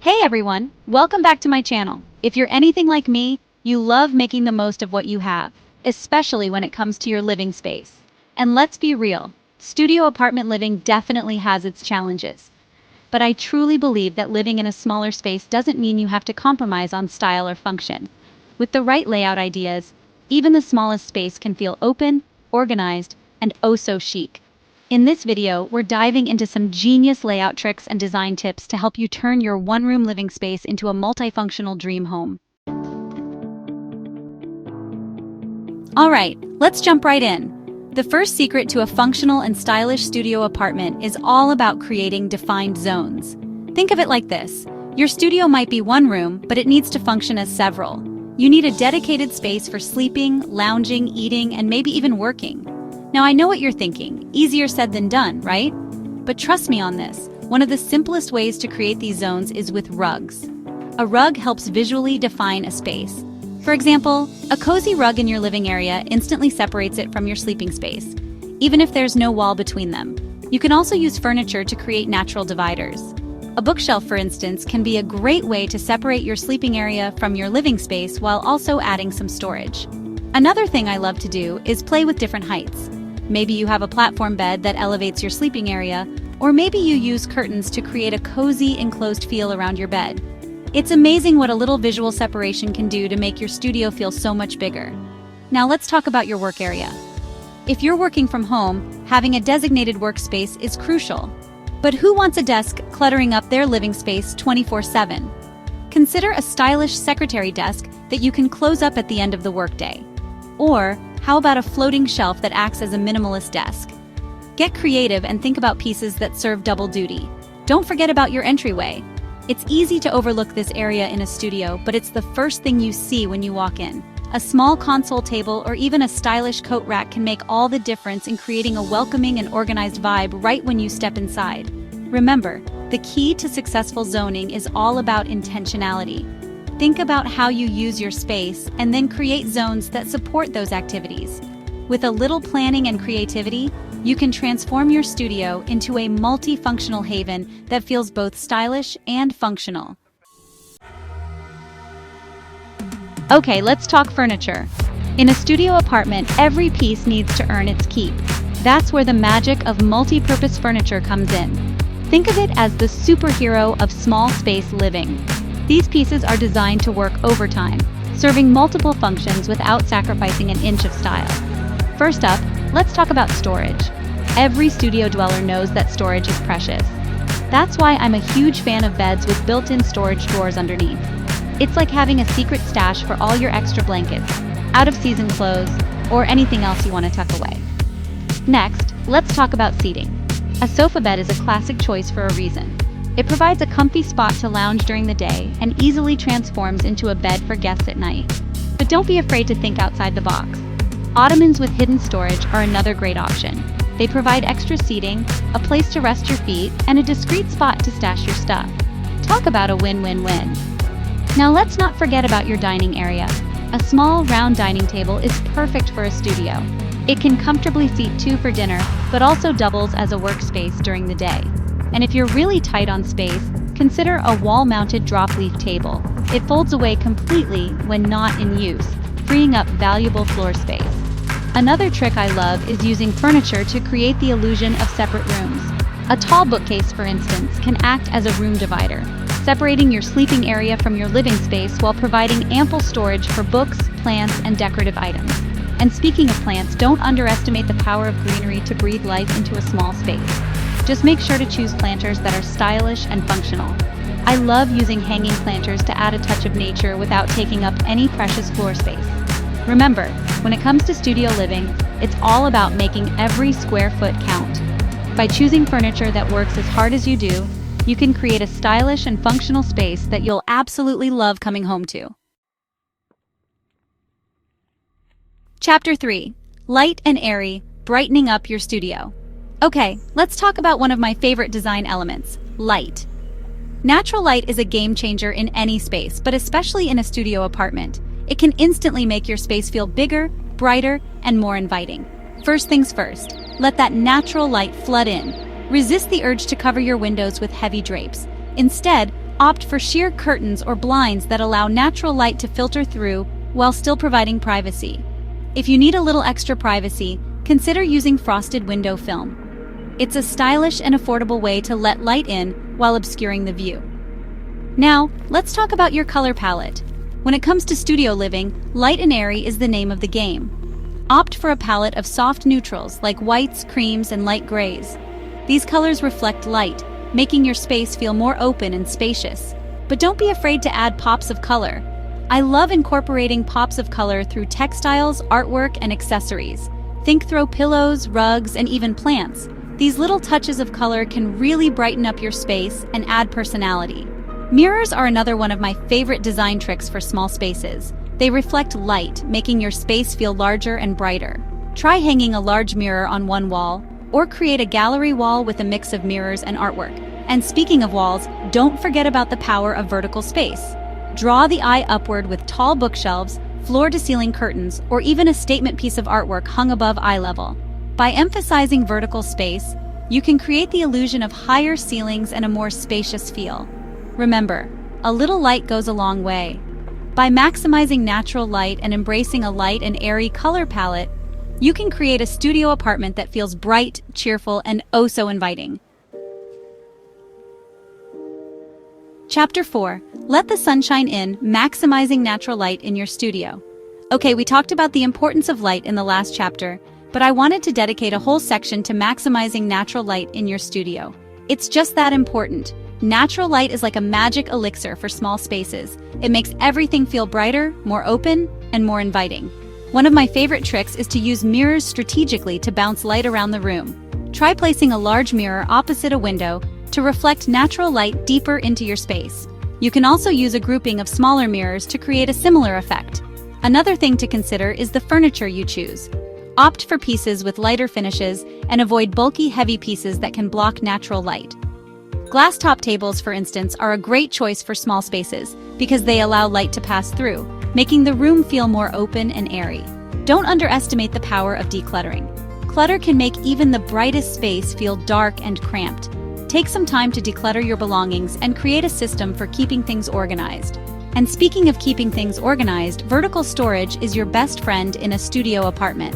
Hey everyone, welcome back to my channel. If you're anything like me, you love making the most of what you have, especially when it comes to your living space. And let's be real, studio apartment living definitely has its challenges. But I truly believe that living in a smaller space doesn't mean you have to compromise on style or function. With the right layout ideas, even the smallest space can feel open, organized, and oh so chic. In this video, we're diving into some genius layout tricks and design tips to help you turn your one-room living space into a multifunctional dream home. All right, let's jump right in. The first secret to a functional and stylish studio apartment is all about creating defined zones. Think of it like this. Your studio might be one room, but it needs to function as several. You need a dedicated space for sleeping, lounging, eating, and maybe even working. Now I know what you're thinking, easier said than done, right? But trust me on this, one of the simplest ways to create these zones is with rugs. A rug helps visually define a space. For example, a cozy rug in your living area instantly separates it from your sleeping space, even if there's no wall between them. You can also use furniture to create natural dividers. A bookshelf, for instance, can be a great way to separate your sleeping area from your living space while also adding some storage. Another thing I love to do is play with different heights. Maybe you have a platform bed that elevates your sleeping area, or maybe you use curtains to create a cozy, enclosed feel around your bed. It's amazing what a little visual separation can do to make your studio feel so much bigger. Now let's talk about your work area. If you're working from home, having a designated workspace is crucial. But who wants a desk cluttering up their living space 24/7? Consider a stylish secretary desk that you can close up at the end of the workday. Or, how about a floating shelf that acts as a minimalist desk? Get creative and think about pieces that serve double duty. Don't forget about your entryway. It's easy to overlook this area in a studio, but it's the first thing you see when you walk in. A small console table or even a stylish coat rack can make all the difference in creating a welcoming and organized vibe right when you step inside. Remember, the key to successful zoning is all about intentionality. Think about how you use your space and then create zones that support those activities. With a little planning and creativity, you can transform your studio into a multifunctional haven that feels both stylish and functional. Okay, let's talk furniture. In a studio apartment, every piece needs to earn its keep. That's where the magic of multi-purpose furniture comes in. Think of it as the superhero of small space living. These pieces are designed to work overtime, serving multiple functions without sacrificing an inch of style. First up, let's talk about storage. Every studio dweller knows that storage is precious. That's why I'm a huge fan of beds with built-in storage drawers underneath. It's like having a secret stash for all your extra blankets, out-of-season clothes, or anything else you want to tuck away. Next, let's talk about seating. A sofa bed is a classic choice for a reason. It provides a comfy spot to lounge during the day and easily transforms into a bed for guests at night. But don't be afraid to think outside the box. Ottomans with hidden storage are another great option. They provide extra seating, a place to rest your feet, and a discreet spot to stash your stuff. Talk about a win-win-win. Now let's not forget about your dining area. A small, round dining table is perfect for a studio. It can comfortably seat two for dinner, but also doubles as a workspace during the day. And if you're really tight on space, consider a wall-mounted drop-leaf table. It folds away completely when not in use, freeing up valuable floor space. Another trick I love is using furniture to create the illusion of separate rooms. A tall bookcase, for instance, can act as a room divider, separating your sleeping area from your living space while providing ample storage for books, plants, and decorative items. And speaking of plants, don't underestimate the power of greenery to breathe life into a small space. Just make sure to choose planters that are stylish and functional. I love using hanging planters to add a touch of nature without taking up any precious floor space. Remember, when it comes to studio living, it's all about making every square foot count. By choosing furniture that works as hard as you do, you can create a stylish and functional space that you'll absolutely love coming home to. Chapter 3. Light and airy, brightening up your studio. Okay, let's talk about one of my favorite design elements, light. Natural light is a game changer in any space, but especially in a studio apartment. It can instantly make your space feel bigger, brighter, and more inviting. First things first, let that natural light flood in. Resist the urge to cover your windows with heavy drapes. Instead, Opt for sheer curtains or blinds that allow natural light to filter through while still providing privacy. If you need a little extra privacy, consider using frosted window film. It's a stylish and affordable way to let light in while obscuring the view. Now, let's talk about your color palette. When it comes to studio living, light and airy is the name of the game. Opt for a palette of soft neutrals like whites, creams, and light grays. These colors reflect light, making your space feel more open and spacious. But don't be afraid to add pops of color. I love incorporating pops of color through textiles, artwork, and accessories. Think throw pillows, rugs, and even plants. These little touches of color can really brighten up your space and add personality. Mirrors are another one of my favorite design tricks for small spaces. They reflect light, making your space feel larger and brighter. Try hanging a large mirror on one wall, or create a gallery wall with a mix of mirrors and artwork. And speaking of walls, don't forget about the power of vertical space. Draw the eye upward with tall bookshelves, floor-to-ceiling curtains, or even a statement piece of artwork hung above eye level. By emphasizing vertical space, you can create the illusion of higher ceilings and a more spacious feel. Remember, a little light goes a long way. By maximizing natural light and embracing a light and airy color palette, you can create a studio apartment that feels bright, cheerful, and oh so inviting. Chapter 4. Let the sunshine in, maximizing natural light in your studio. Okay, we talked about the importance of light in the last chapter, but I wanted to dedicate a whole section to maximizing natural light in your studio. It's just that important. Natural light is like a magic elixir for small spaces. It makes everything feel brighter, more open, and more inviting. One of my favorite tricks is to use mirrors strategically to bounce light around the room. Try placing a large mirror opposite a window to reflect natural light deeper into your space. You can also use a grouping of smaller mirrors to create a similar effect. Another thing to consider is the furniture you choose. Opt for pieces with lighter finishes and avoid bulky, heavy pieces that can block natural light. Glass top tables, for instance, are a great choice for small spaces because they allow light to pass through, making the room feel more open and airy. Don't underestimate the power of decluttering. Clutter can make even the brightest space feel dark and cramped. Take some time to declutter your belongings and create a system for keeping things organized. And speaking of keeping things organized, vertical storage is your best friend in a studio apartment.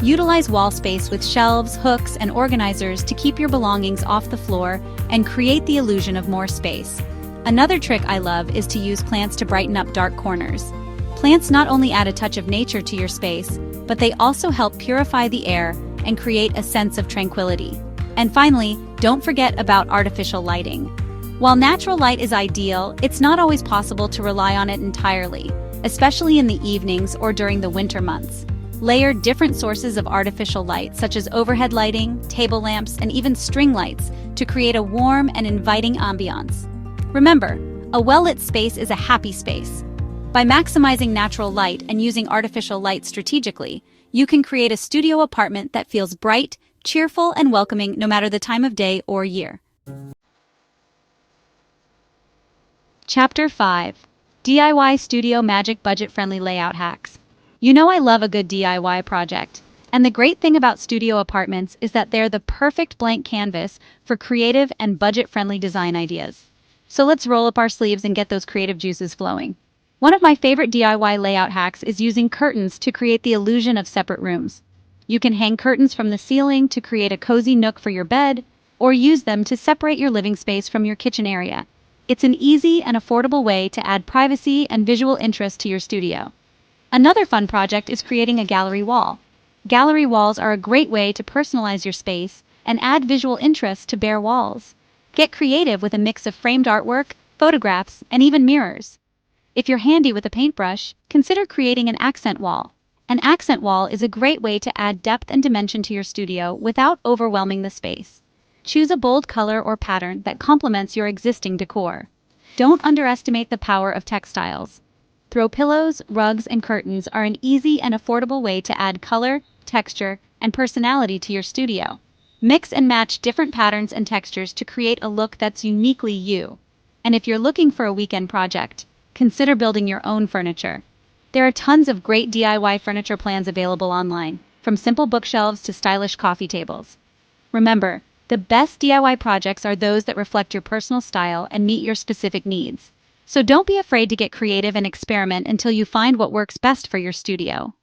Utilize wall space with shelves, hooks, and organizers to keep your belongings off the floor and create the illusion of more space. Another trick I love is to use plants to brighten up dark corners. Plants not only add a touch of nature to your space, but they also help purify the air and create a sense of tranquility. And finally, don't forget about artificial lighting. While natural light is ideal, it's not always possible to rely on it entirely, especially in the evenings or during the winter months. Layer different sources of artificial light, such as overhead lighting, table lamps, and even string lights, to create a warm and inviting ambiance. Remember, a well-lit space is a happy space. By maximizing natural light and using artificial light strategically, you can create a studio apartment that feels bright, cheerful, and welcoming no matter the time of day or year. Chapter 5. DIY Studio Magic Budget-Friendly Layout Hacks. You know I love a good DIY project, and the great thing about studio apartments is that they're the perfect blank canvas for creative and budget-friendly design ideas. So let's roll up our sleeves and get those creative juices flowing. One of my favorite DIY layout hacks is using curtains to create the illusion of separate rooms. You can hang curtains from the ceiling to create a cozy nook for your bed, or use them to separate your living space from your kitchen area. It's an easy and affordable way to add privacy and visual interest to your studio. Another fun project is creating a gallery wall. Gallery walls are a great way to personalize your space and add visual interest to bare walls. Get creative with a mix of framed artwork, photographs, and even mirrors. If you're handy with a paintbrush, consider creating an accent wall. An accent wall is a great way to add depth and dimension to your studio without overwhelming the space. Choose a bold color or pattern that complements your existing decor. Don't underestimate the power of textiles. Throw pillows, rugs, and curtains are an easy and affordable way to add color, texture, and personality to your studio. Mix and match different patterns and textures to create a look that's uniquely you. And if you're looking for a weekend project, consider building your own furniture. There are tons of great DIY furniture plans available online, from simple bookshelves to stylish coffee tables. Remember, The best DIY projects are those that reflect your personal style and meet your specific needs. So don't be afraid to get creative and experiment until you find what works best for your studio.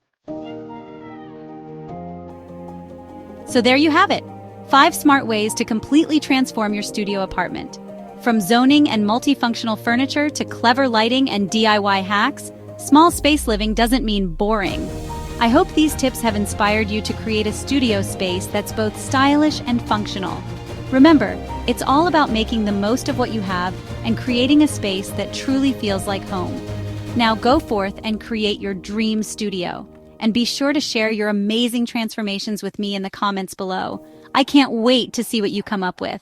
So there you have it. 5 smart ways to completely transform your studio apartment. From zoning and multifunctional furniture to clever lighting and DIY hacks, small space living doesn't mean boring. I hope these tips have inspired you to create a studio space that's both stylish and functional. Remember, it's all about making the most of what you have and creating a space that truly feels like home. Now go forth and create your dream studio. And be sure to share your amazing transformations with me in the comments below. I can't wait to see what you come up with.